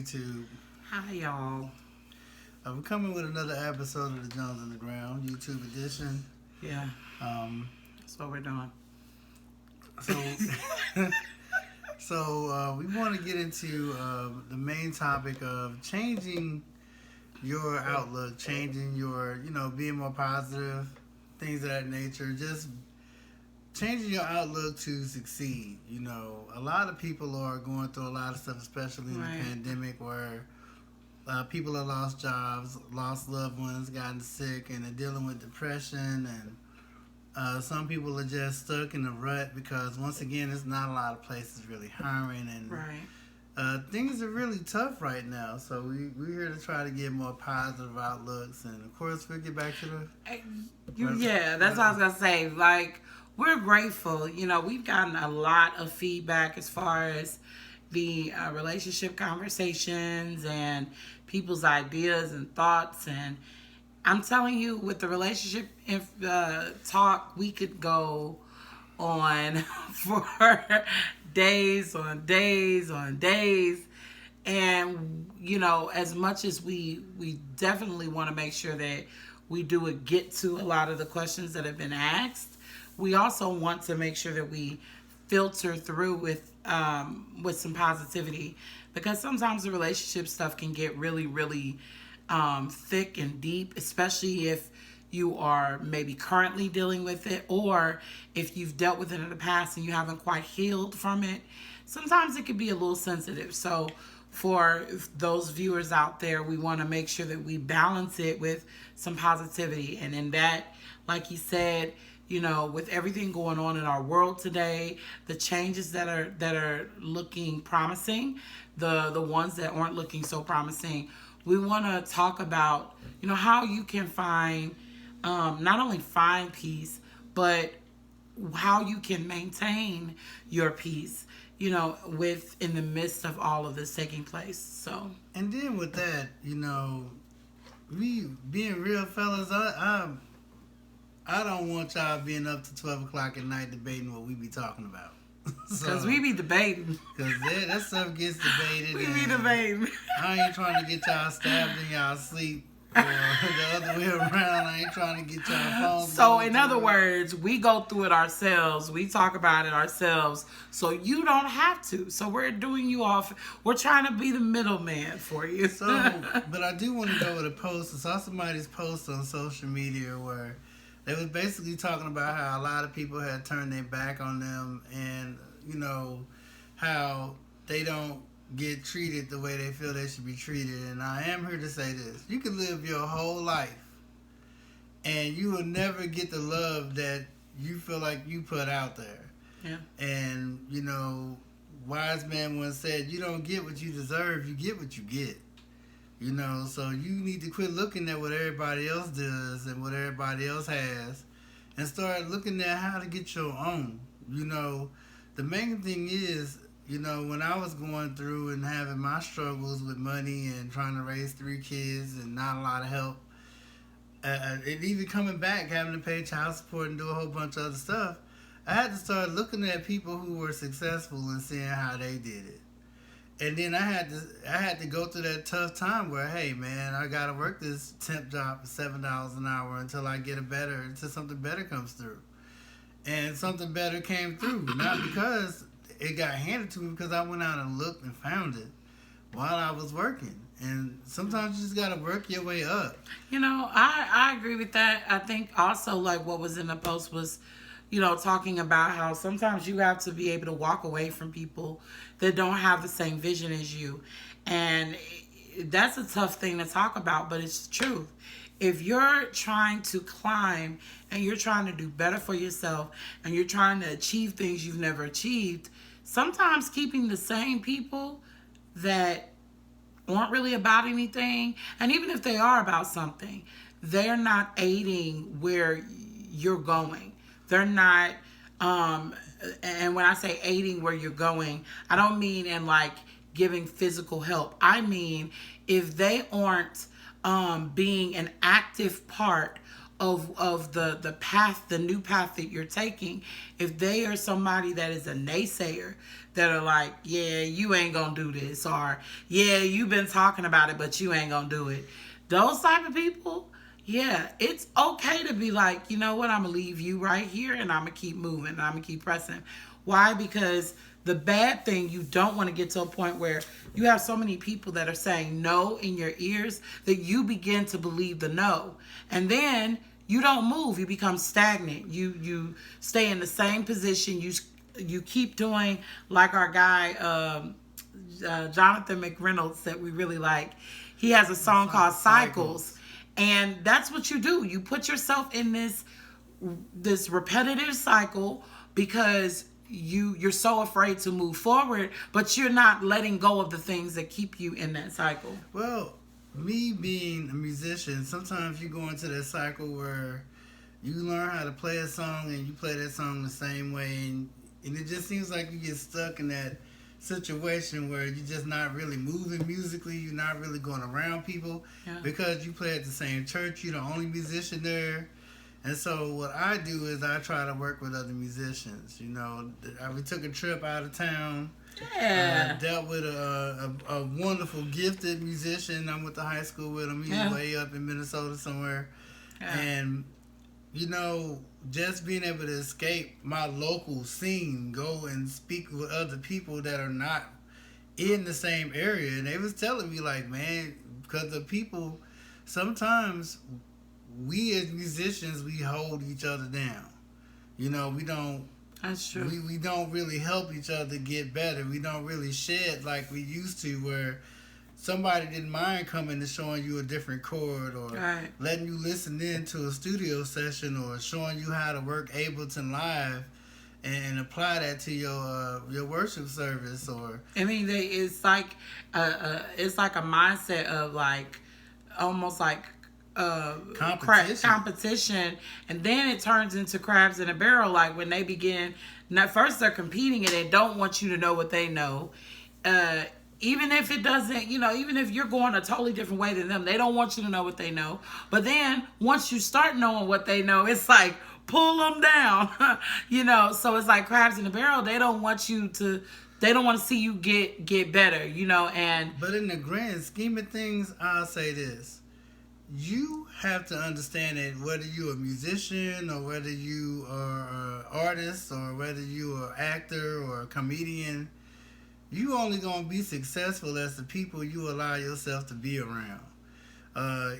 YouTube. Hi, y'all. We're coming with another episode of the Jones on the Ground YouTube edition. Yeah, Um, that's what we're doing. so, we want to get into the main topic of changing your outlook, changing your, being more positive, things of that nature. Just changing your outlook to succeed. A lot of people are going through a lot of stuff, especially in Right. the pandemic, where people have lost jobs, lost loved ones, gotten sick, and are dealing with depression. And some people are just stuck in a rut because, once again, there's not a lot of places really hiring, and Right. things are really tough right now. So we're here to try to get more positive outlooks, and of course, we'll get back to the. Yeah, that's what I was going to say. Like, we're grateful. We've gotten a lot of feedback as far as the relationship conversations and people's ideas and thoughts. And I'm telling you, with the relationship talk, we could go on for days on days on days. And, as much as we definitely want to make sure that we do get to a lot of the questions that have been asked, we also want to make sure that we filter through with some positivity, because sometimes the relationship stuff can get really, really thick and deep, especially if you are maybe currently dealing with it, or if you've dealt with it in the past and you haven't quite healed from it. Sometimes it can be a little sensitive. So for those viewers out there, we want to make sure that we balance it with some positivity. And in that, like he said, with everything going on in our world today, the changes that are looking promising, the ones that aren't looking so promising, we want to talk about, how you can find, not only find peace, but how you can maintain your peace, in the midst of all of this taking place. So, And then with that, we being real fellas, I don't want y'all being up to 12 o'clock at night debating what we be talking about. Because we be debating. Because that stuff gets debated. We be debating. I ain't trying to get y'all stabbed in y'all sleep, or the other way around. I ain't trying to get y'all phones. So, in other words, we go through it ourselves. We talk about it ourselves. So, you don't have to. So, we're doing you off. We're trying to be the middleman for you. So, but I do want to go with a post. I saw somebody's post on social media where they was basically talking about how a lot of people had turned their back on them, and how they don't get treated the way they feel they should be treated. And I am here to say this: you can live your whole life and you will never get the love that you feel like you put out there. Yeah. And wise man once said, you don't get what you deserve, you get what you get. So you need to quit looking at what everybody else does and what everybody else has, and start looking at how to get your own. The main thing is, when I was going through and having my struggles with money and trying to raise 3 kids and not a lot of help, and even coming back, having to pay child support and do a whole bunch of other stuff, I had to start looking at people who were successful and seeing how they did it. And then I had to go through that tough time where, hey man, I gotta work this temp job for $7 an hour until something better comes through. And something better came through, not because it got handed to me, because I went out and looked and found it while I was working. And sometimes you just gotta work your way up. I agree with that. I think also, like, what was in the post was, talking about how sometimes you have to be able to walk away from people that don't have the same vision as you. And that's a tough thing to talk about, but it's the truth. If you're trying to climb and you're trying to do better for yourself and you're trying to achieve things you've never achieved, sometimes keeping the same people that aren't really about anything, and even if they are about something, they're not aiding where you're going. They're not, and when I say aiding where you're going, I don't mean in like giving physical help. I mean, if they aren't being an active part of the path, the new path that you're taking, if they are somebody that is a naysayer, that are like, yeah, you ain't gonna do this, or yeah, you've been talking about it, but you ain't gonna do it. Those type of people, yeah, it's okay to be like, you know what, I'm gonna leave you right here and I'm gonna keep moving and I'm gonna keep pressing. Why? Because the bad thing, you don't want to get to a point where you have so many people that are saying no in your ears that you begin to believe the no. And then you don't move. You become stagnant. You stay in the same position. You keep doing like our guy, Jonathan McReynolds, that we really like. He has a song called Cycles. And that's what you do. You put yourself in this repetitive cycle because you're so afraid to move forward, but you're not letting go of the things that keep you in that cycle. Well, me being a musician, sometimes you go into that cycle where you learn how to play a song and you play that song the same way, and it just seems like you get stuck in that situation where you're just not really moving musically, you're not really going around people, because you play at the same church, you're the only musician there. And so what I do is I try to work with other musicians. You know, we took a trip out of town. Yeah. Dealt with a wonderful, gifted musician. I went to high school with him. He's way up in Minnesota somewhere. Yeah. And, you know, just being able to escape my local scene, go and speak with other people that are not in the same area. And they was telling me, like, man, because the people, sometimes we as musicians, we hold each other down. You know, we don't. That's true. We don't really help each other get better. We don't really shed like we used to, where somebody didn't mind coming and showing you a different chord, or letting you listen in to a studio session, or showing you how to work Ableton Live and apply that to your worship service. Or I mean, it's like a mindset of like almost like competition, and then it turns into crabs in a barrel. Like when they begin, first they're competing and they don't want you to know what they know, even if it doesn't, you know, even if you're going a totally different way than them, they don't want you to know what they know. But then once you start knowing what they know, it's like pull them down. You know, so it's like crabs in a barrel. They don't want you to, they don't want to see you get better, you know. But in the grand scheme of things, I'll say this: you have to understand that whether you're a musician, or whether you are an artist, or whether you're an actor or a comedian, you only going to be successful as the people you allow yourself to be around.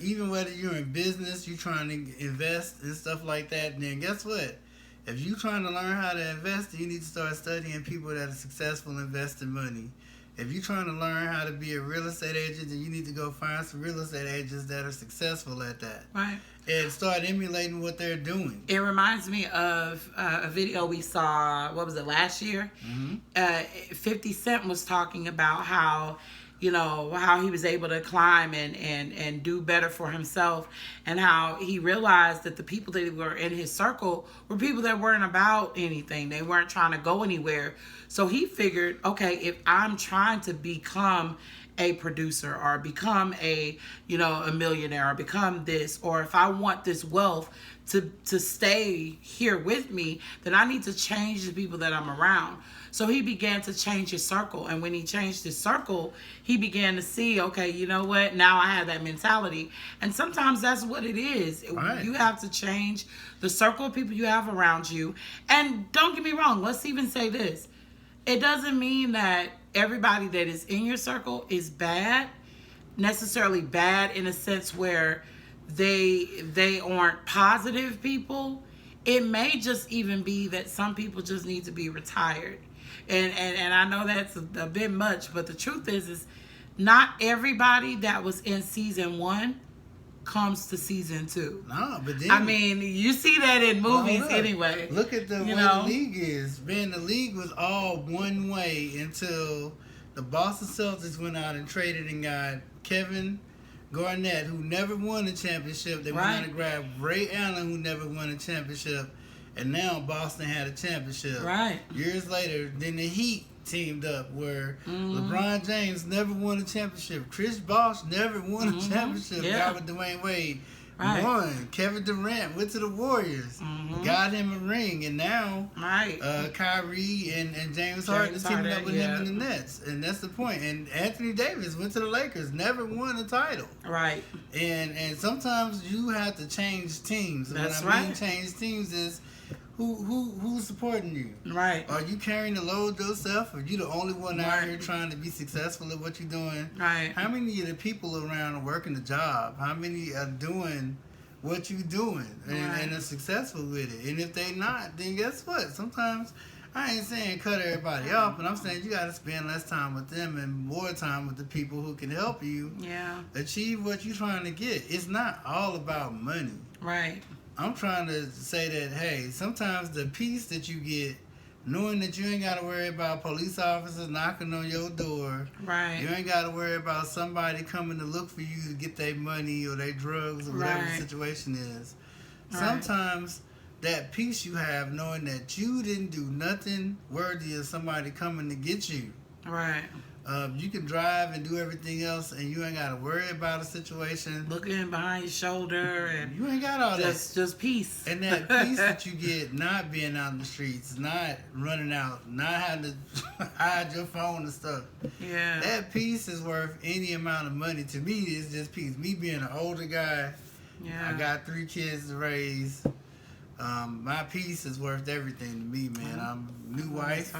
Even whether you're in business, you're trying to invest and stuff like that, then guess what? If you're trying to learn how to invest, you need to start studying people that are successful investing money. If you're trying to learn how to be a real estate agent, then you need to go find some real estate agents that are successful at that. Right. And start emulating what they're doing. It reminds me of a video we saw, what was it, last year? Mm-hmm. 50 Cent was talking about how, you know, how he was able to climb and do better for himself, and how he realized that the people that were in his circle were people that weren't about anything. They weren't trying to go anywhere. So he figured, okay, if I'm trying to become a producer, or become a millionaire, or become this, or if I want this wealth to stay here with me, then I need to change the people that I'm around. So he began to change his circle. And when he changed his circle, he began to see, okay, you know what? Now I have that mentality. And sometimes that's what it is. Right. You have to change the circle of people you have around you. And don't get me wrong, let's even say this. It doesn't mean that everybody that is in your circle is bad, necessarily bad in a sense where they aren't positive people. It may just even be that some people just need to be retired. And I know that's a bit much, but the truth is not everybody that was in season 1 comes to season 2. No, but then, I mean, you see that in movies anyway. Look at the way the league is. Man, the league was all one way until the Boston Celtics went out and traded and got Kevin Garnett, who never won a championship. They went out and grabbed Ray Allen, who never won a championship. And now Boston had a championship. Right. Years later, then the Heat teamed up, where LeBron James never won a championship. Chris Bosh never won a championship. Got with Dwayne Wade. Right. Won. Kevin Durant went to the Warriors, got him a ring, and now Kyrie and James Harden is teaming up with him in the Nets, and that's the point. And Anthony Davis went to the Lakers, never won a title. Right. And sometimes you have to change teams. And That's what I mean change teams is who's supporting you? Right. Are you carrying the load yourself? Are you the only one out here trying to be successful at what you're doing? Right. How many of the people around are working the job? How many are doing what you're doing and are successful with it? And if they not, then guess what? Sometimes I ain't saying cut everybody off, but I'm saying you got to spend less time with them and more time with the people who can help you achieve what you're trying to get. It's not all about money. Right. I'm trying to say that, hey, sometimes the peace that you get, knowing that you ain't got to worry about police officers knocking on your door. Right. You ain't got to worry about somebody coming to look for you to get their money or their drugs or whatever the situation is. Sometimes that peace you have knowing that you didn't do nothing worthy of somebody coming to get you. Right. You can drive and do everything else, and you ain't got to worry about a situation. Looking behind your shoulder, and you ain't got all that. Just peace. And that peace that you get, not being out in the streets, not running out, not having to hide your phone and stuff. Yeah. That peace is worth any amount of money. To me, it's just peace. Me being an older guy, I got 3 kids to raise. My peace is worth everything to me, man. I'm new wife.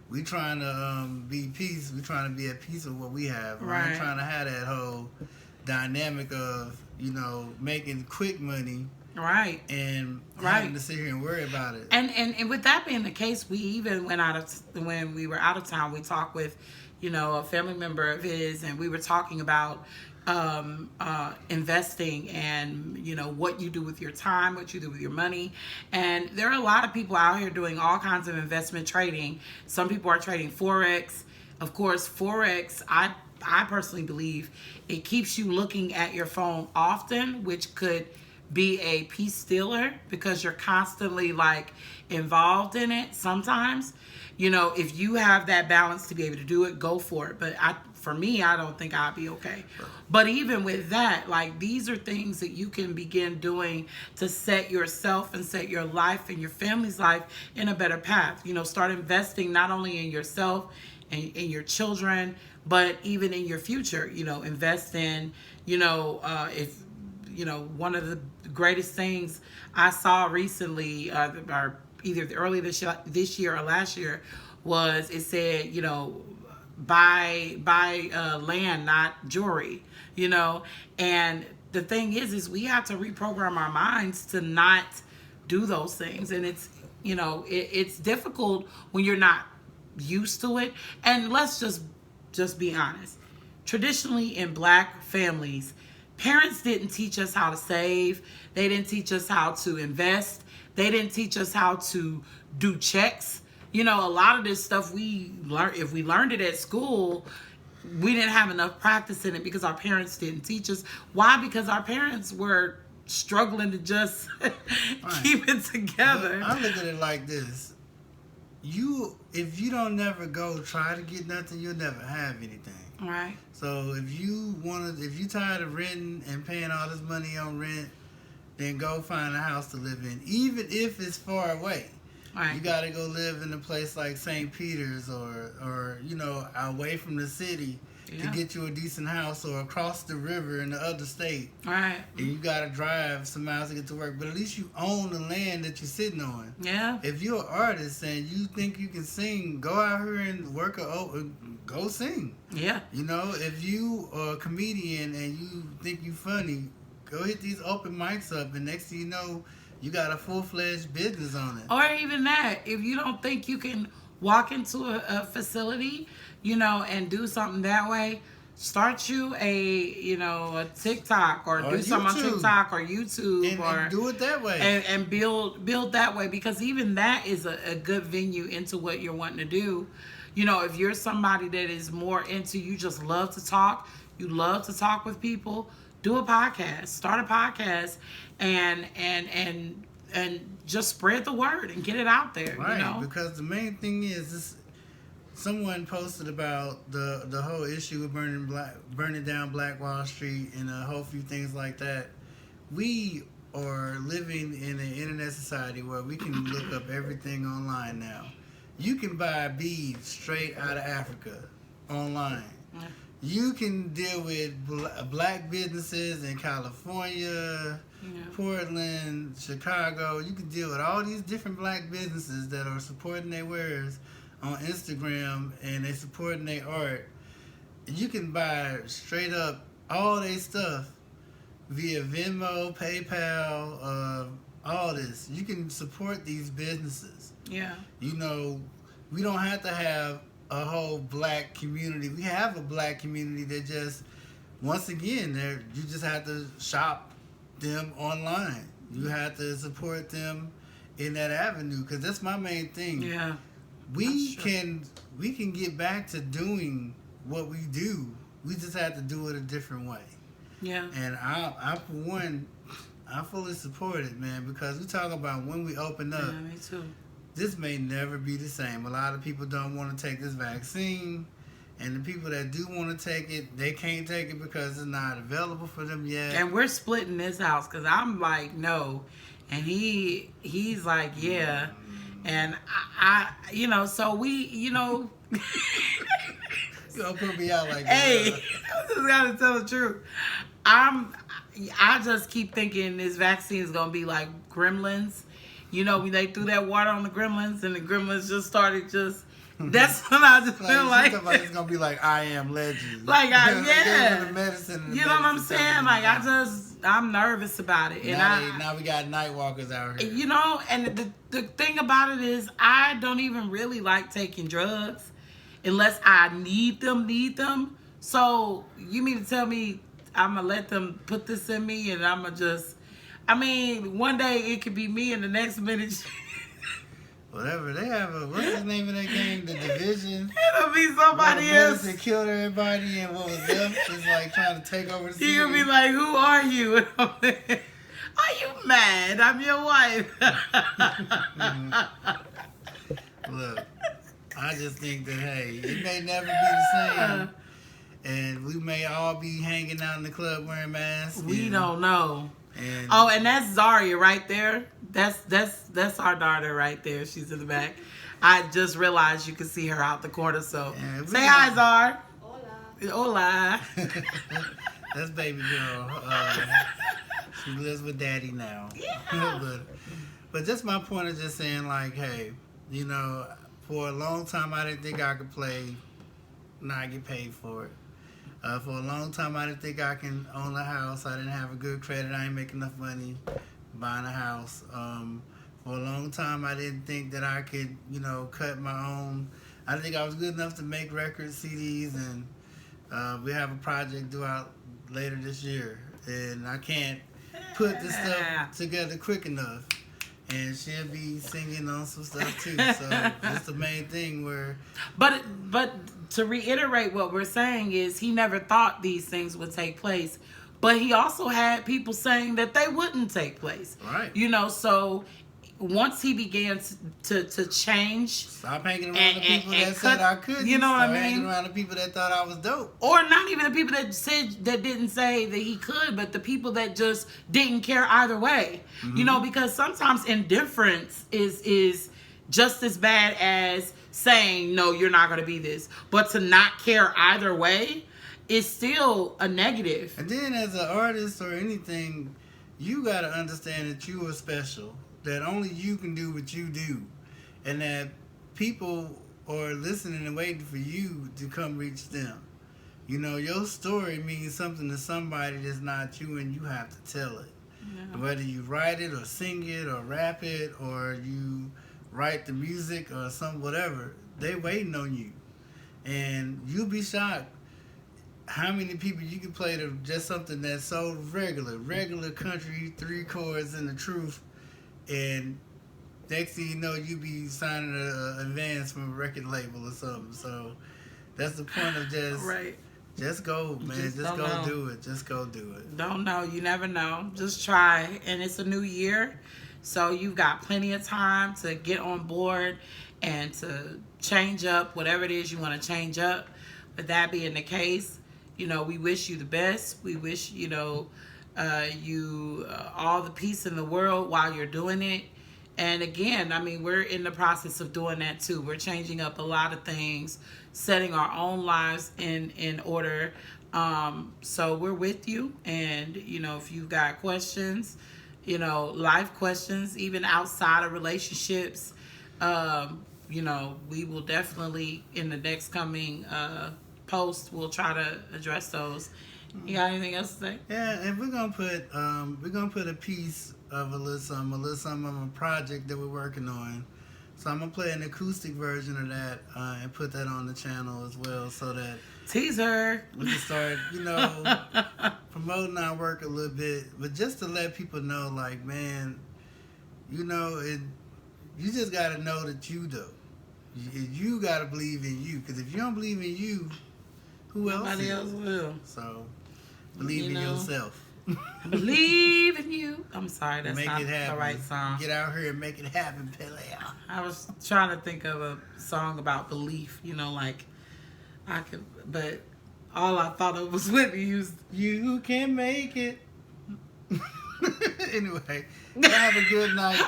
We trying to be peace. We trying to be at peace with what we have. Right. I'm trying to have that whole dynamic of making quick money. Right. And having to sit here and worry about it. And with that being the case, we even when we were out of town, we talked with a family member of his, and we were talking about investing and what you do with your time, what you do with your money. And there are a lot of people out here doing all kinds of investment trading. Some people are trading Forex. Of course, Forex, I personally believe it keeps you looking at your phone often, which could be a peace stealer because you're constantly involved in it. Sometimes, if you have that balance to be able to do it, go for it. But for me, I don't think I'd be okay. But even with that, these are things that you can begin doing to set yourself and set your life and your family's life in a better path. Start investing not only in yourself and in your children, but even in your future. Invest in, if, one of the greatest things I saw recently, or either early this year or last year, was it said, buy land, not jewelry, and the thing is we have to reprogram our minds to not do those things. And it's, it's difficult when you're not used to it. And let's just be honest. Traditionally in Black families, parents didn't teach us how to save. They didn't teach us how to invest. They didn't teach us how to do checks. A lot of this stuff if we learned it at school, we didn't have enough practice in it because our parents didn't teach us. Why? Because our parents were struggling to just keep it together. But I look at it like this. If you don't never go try to get nothing, you'll never have anything. Right. So if you tired of renting and paying all this money on rent, then go find a house to live in, even if it's far away. Right. You got to go live in a place like St. Peter's or away from the city to get you a decent house, or across the river in the other state. Right. And you got to drive some miles to get to work. But at least you own the land that you're sitting on. Yeah. If you're an artist and you think you can sing, go out here and go sing. Yeah. If you are a comedian and you think you funny, go hit these open mics up, and next thing you know, you got a full-fledged business on it. Or even that, if you don't think you can walk into a facility, and do something that way, start you a TikTok or do something on TikTok or YouTube and do it that way. And build that way, because even that is a good venue into what you're wanting to do. If you're somebody that is more into, you just love to talk, you love to talk with people, do a podcast, start a podcast, and just spread the word and get it out there. Right, because the main thing is someone posted about the whole issue of burning down Black Wall Street and a whole few things like that. We are living in an internet society where we can look up everything online now. You can buy beads straight out of Africa online. You can deal with black businesses in California, Portland, Chicago. You can deal with all these different black businesses that are supporting their wares on Instagram and they supporting their art. You can buy straight up all their stuff via Venmo, PayPal, all this. You can support these businesses. Yeah. You know, we don't have to have a whole black community. We have a black community that just, once again, you just have to shop them online. You have to support them in that avenue, because that's my main thing. Yeah. We can get back to doing what we do. We just have to do it a different way. Yeah. And I for one, I fully support it, man, because we talk about when we open up. Yeah, me too. This may never be the same. A lot of people don't want to take this vaccine, and the people that do want to take it, they can't take it because it's not available for them yet. And we're splitting this house because I'm like, no, and he's like, yeah, and I you know, so we, you know. You don't put me out like Hey, that. I just gotta tell the truth. I just keep thinking this vaccine is gonna be like Gremlins. You know, when they threw that water on the Gremlins and the Gremlins just started just. That's what I just feel like. It's gonna be like I Am Legend. Like yeah. The medicine. You know what I'm saying? Like I'm nervous about it. And now we got night walkers out here. You know, and the thing about it is I don't even really like taking drugs unless I need them. So you mean to tell me I'm gonna let them put this in me and I'm gonna just, I mean, one day it could be me and the next minute whatever. They have what's the name of that game? The Division. It'll be somebody else. They killed everybody and what was left is like trying to take over the city. You'll be like, who are you? And I'm like, are you mad? I'm your wife. Look, I just think that, hey, it may never be the same. And we may all be hanging out in the club wearing masks. We don't know. And and that's Zaria right there. That's our daughter right there. She's in the back. I just realized you can see her out the corner. So say hi, Zar. Hola. That's baby girl. She lives with daddy now. Yeah. but just my point is just saying, like, hey, you know, for a long time I didn't think I could play, not get paid for it. For a long time, I didn't think I can own a house. I didn't have a good credit. I didn't make enough money buying a house. For a long time, I didn't think that I could, you know, cut my own. I didn't think I was good enough to make records, CDs, and we have a project due out later this year. And I can't put this stuff together quick enough. And she'll be singing on some stuff too. So that's the main thing where. But to reiterate what we're saying is he never thought these things would take place, but he also had people saying that they wouldn't take place. Right. You know, so once he began to change. Stop hanging around the people that said I couldn't. You know what I mean? Hanging around the people that thought I was dope. Or not even the people that didn't say that he could, but the people that just didn't care either way. Mm-hmm. You know, because sometimes indifference is just as bad as saying, no, you're not going to be this. But to not care either way is still a negative. And then as an artist or anything, you got to understand that you are special. That only you can do what you do. And that people are listening and waiting for you to come reach them. You know, your story means something to somebody that's not you, and you have to tell it. Yeah. Whether you write it or sing it or rap it or you write the music or whatever, they waiting on you. And you'll be shocked how many people you can play to just something that's so regular country, 3 chords and the truth. And next thing you know, you be signing an advance from a record label or something. So that's the point of just go, man. Just go do it. Just go do it. Don't know. You never know. Just try. And it's a new year. So you've got plenty of time to get on board and to change up whatever it is you want to change up. But that being the case, we wish you the best. We wish, you all the peace in the world while you're doing it. And again, we're in the process of doing that too. We're changing up a lot of things, setting our own lives in order. So we're with you. And, if you've got questions, life questions, even outside of relationships, we will definitely, in the next coming post, we'll try to address those. You got anything else to say? Yeah, and we're gonna put a piece of a little something of a project that we're working on. So I'm gonna play an acoustic version of that and put that on the channel as well, so that teaser we can start, promoting our work a little bit. But just to let people know, like, man, you just gotta know that you do. You gotta believe in you, because if you don't believe in you, who else? Nobody else will. So believe in yourself. I believe in you. I'm sorry, that's make not it happen. the right song. Get out here and make it happen, Pele. I was trying to think of a song about belief, like I could, but all I thought of was Whitney Houston. You can make it. Anyway, have a good night.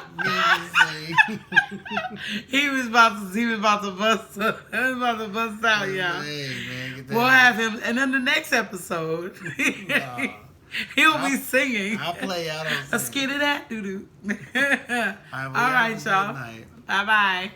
He was about to bust out, y'all. Hey, man, we'll have him, and then the next episode, he'll be singing. I'll play out on a skitty that doo doo. All right, y'all. Bye bye.